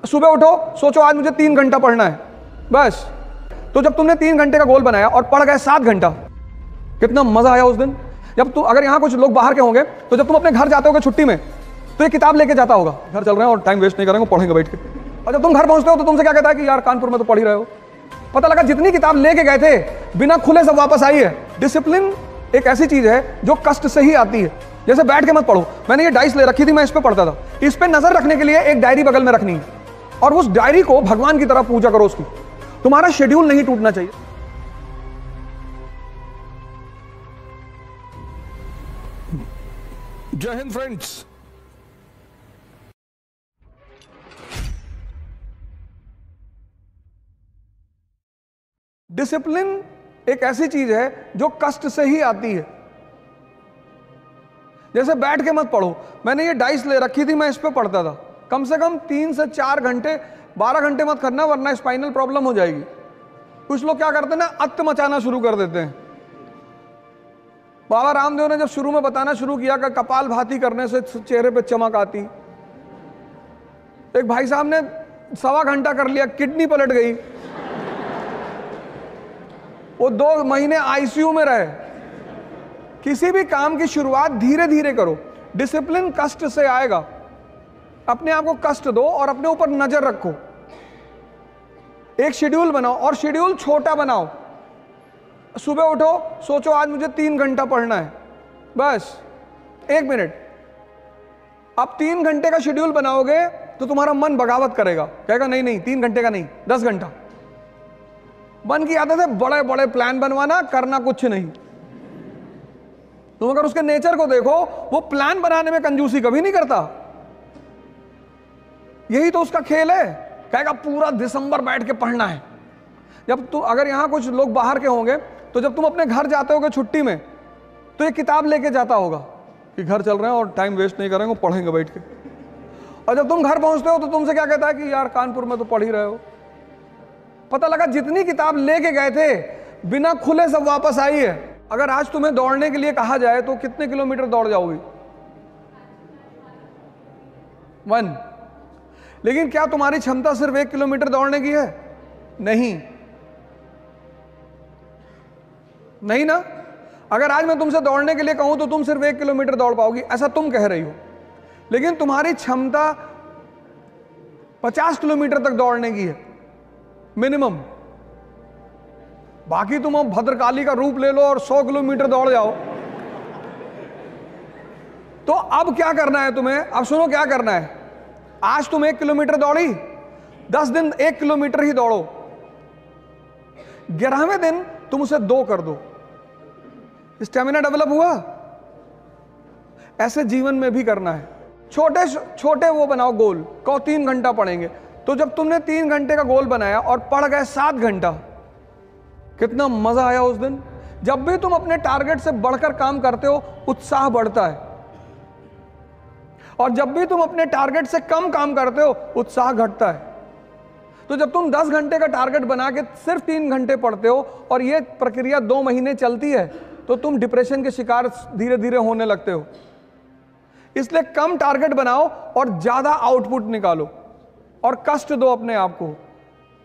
सुबह उठो, सोचो आज मुझे 3 घंटा पढ़ना है बस। तो जब तुमने 3 घंटे का गोल बनाया और पढ़ गए 7 घंटा, कितना मजा आया उस दिन। जब तुम, अगर यहां कुछ लोग बाहर के होंगे तो जब तुम अपने घर जाते होगे छुट्टी में तो ये किताब लेके जाता होगा, घर चल रहे हैं और टाइम वेस्ट नहीं करेंगे, पढ़ेंगे बैठ के। और जब तुम घर पहुंचते हो तो तुमसे क्या कहता है कि यार कानपुर में तो पढ़ ही रहे हो। पता लगा जितनी किताब लेके गए थे बिना खुले सब वापस आई है। डिसिप्लिन एक ऐसी चीज है जो कष्ट से ही आती है। जैसे बैठ के मत पढ़ो, मैंने ये डाइस ले रखी थी, मैं इस पे पढ़ता था। इस पे नजर रखने के लिए एक डायरी बगल में रखनी है और उस डायरी को भगवान की तरह पूजा करो उसकी। तुम्हारा शेड्यूल नहीं टूटना चाहिए। जय हिंद फ्रेंड्स। डिसिप्लिन एक ऐसी चीज है जो कष्ट से ही आती है। जैसे बैठ के मत पढ़ो, मैंने ये डाइस ले रखी थी, मैं इस पे पढ़ता था। कम से कम 3 से 4 घंटे, 12 घंटे मत करना वरना स्पाइनल प्रॉब्लम हो जाएगी। कुछ लोग क्या करते हैं ना, अत्त मचाना शुरू कर देते हैं। बाबा रामदेव ने जब शुरू में बताना शुरू किया कि कपाल भाती करने से चेहरे पे चमक आती, एक भाई साहब ने 1.25 घंटा कर लिया, किडनी पलट गई, वो 2 महीने आईसीयू में रहे। किसी भी काम की शुरुआत धीरे धीरे करो। डिसिप्लिन कष्ट से आएगा। अपने आप को कष्ट दो और अपने ऊपर नजर रखो। एक शेड्यूल बनाओ और शेड्यूल छोटा बनाओ। सुबह उठो, सोचो आज मुझे 3 घंटा पढ़ना है बस, 1 मिनट। अब 3 घंटे का शेड्यूल बनाओगे तो तुम्हारा मन बगावत करेगा, कहेगा नहीं नहीं 3 घंटे का नहीं, 10 घंटा। मन की आदत है बड़े बड़े प्लान बनवाना, करना कुछ नहीं। तुम अगर उसके नेचर को देखो, वो प्लान बनाने में कंजूसी कभी नहीं करता। यही तो उसका खेल है, कहेगा पूरा दिसंबर बैठ के पढ़ना है। जब तुम, अगर यहां कुछ लोग बाहर के होंगे तो जब तुम अपने घर जाते होगे छुट्टी में तो ये किताब लेके जाता होगा कि घर चल रहे हैं और टाइम वेस्ट नहीं करेंगे, पढ़ेंगे बैठ के। और जब तुम घर पहुंचते हो तो तुमसे क्या कहता है कि यार कानपुर में तो पढ़ ही रहे हो। पता लगा जितनी किताब लेके गए थे बिना खुले सब वापस आई है। अगर आज तुम्हें दौड़ने के लिए कहा जाए तो कितने किलोमीटर दौड़ जाओगी? 1। लेकिन क्या तुम्हारी क्षमता सिर्फ 1 किलोमीटर दौड़ने की है? नहीं, नहीं ना। अगर आज मैं तुमसे दौड़ने के लिए कहूं तो तुम सिर्फ 1 किलोमीटर दौड़ पाओगी, ऐसा तुम कह रही हो। लेकिन तुम्हारी क्षमता 50 किलोमीटर तक दौड़ने की है मिनिमम। बाकी तुम अब भद्रकाली का रूप ले लो और 100 किलोमीटर दौड़ जाओ। तो अब क्या करना है तुम्हें? अब सुनो क्या करना है। आज तुम 1 किलोमीटर दौड़ी, 10 दिन 1 किलोमीटर ही दौड़ो। 11वें दिन तुम उसे 2 कर दो। स्टेमिना डेवलप हुआ। ऐसे जीवन में भी करना है। छोटे छोटे वो बनाओ गोल। कहो 3 घंटा पढ़ेंगे। तो जब तुमने 3 घंटे का गोल बनाया और पढ़ गए 7 घंटा, कितना मजा आया उस दिन। जब भी तुम अपने टारगेट से बढ़कर काम करते हो, उत्साह बढ़ता है। और जब भी तुम अपने टारगेट से कम काम करते हो, उत्साह घटता है। तो जब तुम 10 घंटे का टारगेट बना के सिर्फ 3 घंटे पढ़ते हो और ये प्रक्रिया 2 महीने चलती है, तो तुम डिप्रेशन के शिकार धीरे धीरे होने लगते हो। इसलिए कम टारगेट बनाओ और ज्यादा आउटपुट निकालो और कष्ट दो अपने आप को।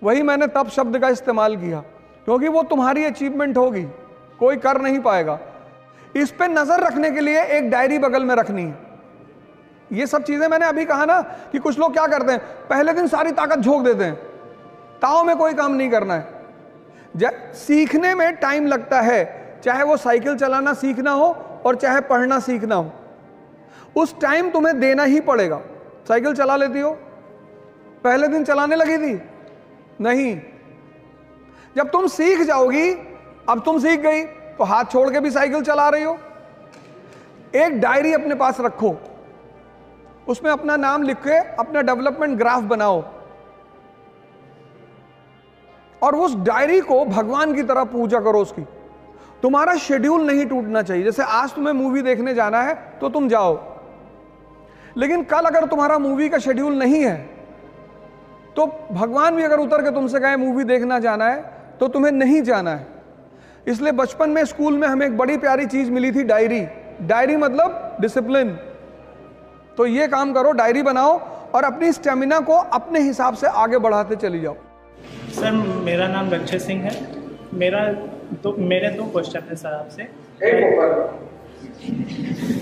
वही मैंने तप शब्द का इस्तेमाल किया, क्योंकि वो तुम्हारी अचीवमेंट होगी, कोई कर नहीं पाएगा। इस पे नजर रखने के लिए एक डायरी बगल में रखनी है। ये सब चीजें मैंने अभी कहा ना कि कुछ लोग क्या करते हैं, पहले दिन सारी ताकत झोंक देते हैं, ताव में कोई काम नहीं करना है। सीखने में टाइम लगता है, चाहे वो साइकिल चलाना सीखना हो और चाहे पढ़ना सीखना हो। उस टाइम तुम्हें देना ही पड़ेगा। साइकिल चला लेती हो? पहले दिन चलाने लगी थी? नहीं। जब तुम सीख जाओगी, अब तुम सीख गई तो हाथ छोड़ के भी साइकिल चला रही हो। एक डायरी अपने पास रखो, उसमें अपना नाम लिख के अपना डेवलपमेंट ग्राफ बनाओ और उस डायरी को भगवान की तरह पूजा करो उसकी। तुम्हारा शेड्यूल नहीं टूटना चाहिए। जैसे आज तुम्हें मूवी देखने जाना है तो तुम जाओ, लेकिन कल अगर तुम्हारा मूवी का शेड्यूल नहीं है तो भगवान भी अगर उतर के तुमसे कहे मूवी देखना जाना है तो तुम्हें नहीं जाना है। इसलिए बचपन में स्कूल में हमें एक बड़ी प्यारी चीज मिली थी, डायरी। डायरी मतलब डिसिप्लिन। तो ये काम करो, डायरी बनाओ और अपनी स्टेमिना को अपने हिसाब से आगे बढ़ाते चली जाओ। सर मेरा नाम लक्ष्य सिंह है। मेरे दो क्वेश्चन है सर आपसे।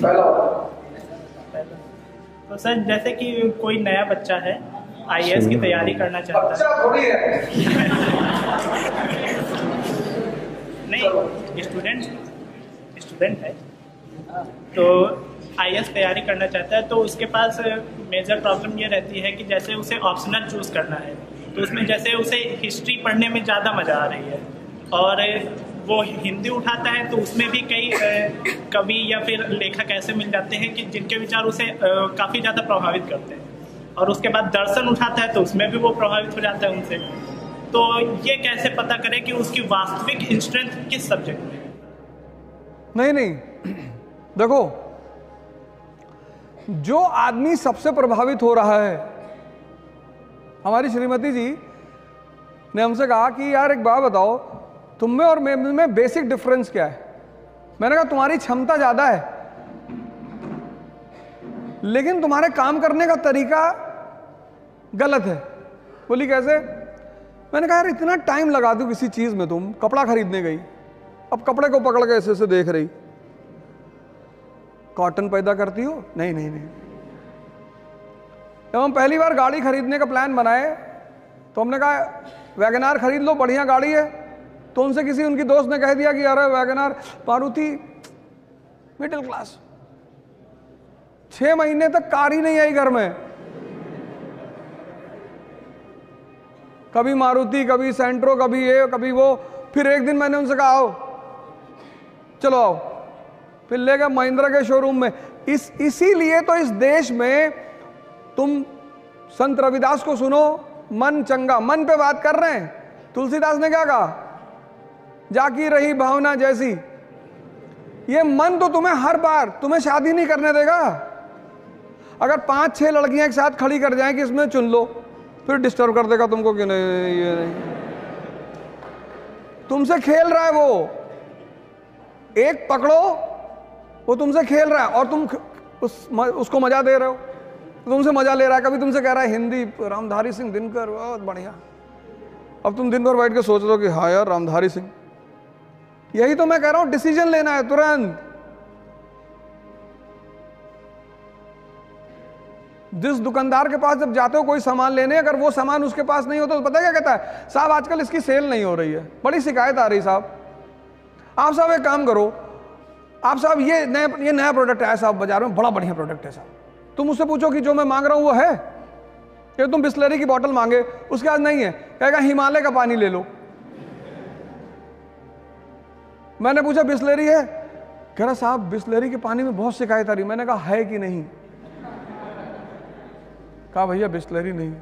पहला तो सर जैसे कि कोई नया बच्चा है IAS की तैयारी करना चाहता है। बच्चा थोड़ी है। नहीं, स्टूडेंट है तो IAS तैयारी करना चाहता है, तो उसके पास मेजर प्रॉब्लम ये रहती है कि जैसे उसे ऑप्शनल चूज करना है तो उसमें जैसे उसे हिस्ट्री पढ़ने में ज़्यादा मज़ा आ रही है और वो हिंदी उठाता है तो उसमें भी कई कवि या फिर लेखक ऐसे मिल जाते हैं कि जिनके विचार उसे काफ़ी ज़्यादा प्रभावित करते हैं, और उसके बाद दर्शन उठाता है तो उसमें भी वो प्रभावित हो जाता है उनसे। तो ये कैसे पता करें कि उसकी वास्तविक स्ट्रेंथ किस सब्जेक्ट में है? नहीं, देखो, जो आदमी सबसे प्रभावित हो रहा है, हमारी श्रीमती जी ने हमसे कहा कि यार एक बात बताओ, तुम में और में बेसिक डिफरेंस क्या है? मैंने कहा तुम्हारी क्षमता ज्यादा है लेकिन तुम्हारे काम करने का तरीका गलत है। बोली कैसे? मैंने कहा यार इतना टाइम लगा दो किसी चीज में, तुम कपड़ा खरीदने गई, अब कपड़े को पकड़ के ऐसे देख रही, कॉटन पैदा करती हो? नहीं। जब हम पहली बार गाड़ी खरीदने का प्लान बनाए तो हमने कहा वैगनार खरीद लो, बढ़िया गाड़ी है। तो उनसे किसी उनकी दोस्त ने कह दिया कि यार वैगनार, मारुति मिडिल क्लास, 6 महीने तक कार ही नहीं आई घर में, कभी मारुति, कभी सेंट्रो, कभी ये, कभी वो। फिर एक दिन मैंने उनसे कहा आओ, चलो आओ, फिर ले गए महिंद्रा के शोरूम में। इसीलिए तो इस देश में तुम संत रविदास को सुनो, मन चंगा, मन पे बात कर रहे हैं। तुलसीदास ने क्या कहा? जाकी रही भावना जैसी। ये मन तो तुम्हें हर बार तुम्हें शादी नहीं करने देगा। अगर 5-6 लड़कियां एक साथ खड़ी कर जाएं कि इसमें चुन लो, फिर डिस्टर्ब कर देगा तुमको कि नहीं ये नहीं, तुमसे खेल रहा है वो, एक पकड़ो, वो तुमसे खेल रहा है और तुम उसको मजा दे रहे हो, तुमसे मजा ले रहा है। कभी तुमसे कह रहा है हिंदी, रामधारी सिंह दिनकर, बहुत बढ़िया। अब तुम दिन भर बैठ के सोच रहे हो कि हाँ यार रामधारी सिंह। यही तो मैं कह रहा हूं, डिसीजन लेना है तुरंत। जिस दुकानदार के पास जब जाते हो कोई सामान लेने, अगर वो सामान उसके पास नहीं होता तो पता क्या कहता है? साहब आजकल इसकी सेल नहीं हो रही है, बड़ी शिकायत आ रही साहब। आप साहब एक काम करो, आप साहब ये नया प्रोडक्ट है साहब बाजार में, बड़ा बढ़िया प्रोडक्ट है साहब। तुम उससे पूछो कि जो मैं मांग रहा हूं वो है? कि तुम बिस्लरी की बोतल मांगे, उसके पास नहीं है, कहेगा हिमालय का पानी ले लो। मैंने पूछा बिस्लरी है? कह रहा साहब बिस्लरी के पानी में बहुत शिकायत आ रही। मैंने कहा है कि नहीं? कहा भैया बिस्लरी नहीं।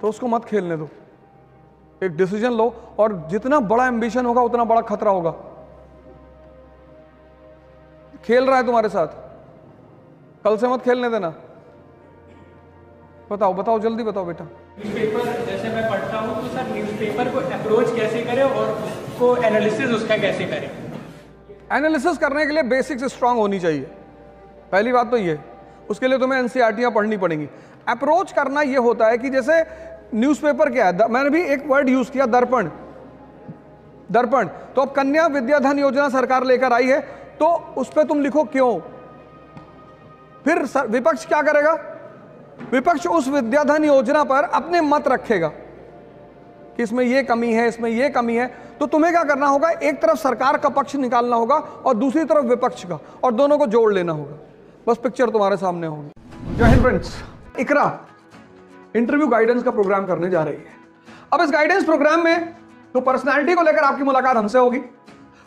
तो उसको मत खेलने दो, एक डिसीजन लो, और जितना बड़ा एम्बिशन होगा उतना बड़ा खतरा होगा। खेल रहा है तुम्हारे साथ, कल से मत खेलने देना। बताओ जल्दी बताओ बेटा। न्यूज़पेपर जैसे मैं पढ़ता हूँ तो सर न्यूज़पेपर को अप्रोच कैसे करें और उसको एनालिसिस उसका कैसे करें? एनालिसिस करने के लिए बेसिक्स स्ट्रांग होनी चाहिए, पहली बात तो ये। उसके लिए तुम्हें एनसीईआरटीयां पढ़नी पड़ेंगी। अप्रोच करना ये होता है कि जैसे न्यूज़पेपर क्या है, मैंने भी एक वर्ड यूज किया, दर्पण। तो अब कन्या विद्याधन योजना सरकार लेकर आई है, तो उस पर तुम लिखो क्यों। फिर विपक्ष क्या करेगा? विपक्ष उस विद्याधन योजना पर अपने मत रखेगा कि इसमें ये कमी है, इसमें ये कमी है। तो तुम्हें क्या करना होगा? एक तरफ सरकार का पक्ष निकालना होगा और दूसरी तरफ विपक्ष का, और दोनों को जोड़ लेना होगा। बस पिक्चर तुम्हारे सामने होगी। जय हिंद फ्रेंड्स, इकरा इंटरव्यू गाइडेंस का प्रोग्राम करने जा रही है। अब इस गाइडेंस प्रोग्राम में तो पर्सनालिटी को लेकर आपकी मुलाकात हमसे होगी।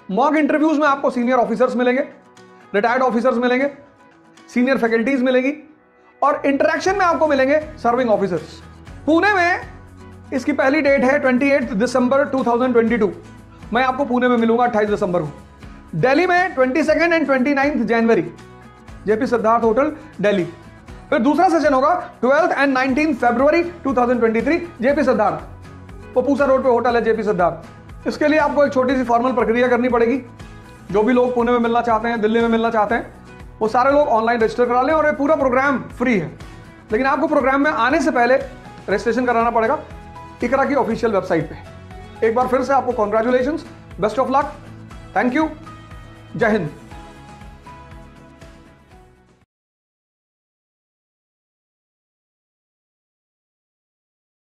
मॉक इंटरव्यूज में आपको सीनियर ऑफिसर्स मिलेंगे, रिटायर्ड ऑफिसर्स मिलेंगे, सीनियर फैकल्टीज मिलेगी, और इंटरेक्शन में आपको मिलेंगे सर्विंग ऑफिसर्स। पुणे में इसकी पहली डेट है 28 दिसंबर 2022। मैं आपको पुणे में मिलूंगा 28 दिसंबर को। दिल्ली में 22 एंड 29 जनवरी, जेपी सिद्धार्थ होटल दिल्ली। फिर दूसरा सेशन होगा 12 एंड 19 फरवरी 2023, जेपी सिद्धार्थ, पपूसा रोड पे होटल है जेपी सिद्धार्थ। इसके लिए आपको एक छोटी सी फॉर्मल प्रक्रिया करनी पड़ेगी। जो भी लोग पुणे में मिलना चाहते हैं, दिल्ली में मिलना चाहते हैं, वो सारे लोग ऑनलाइन रजिस्टर करा लें और ये पूरा प्रोग्राम फ्री है। लेकिन आपको प्रोग्राम में आने से पहले रजिस्ट्रेशन कराना पड़ेगा इकरा की ऑफिशियल वेबसाइट पे। एक बार फिर से आपको congratulations, best of luck, thank you, जय हिंद।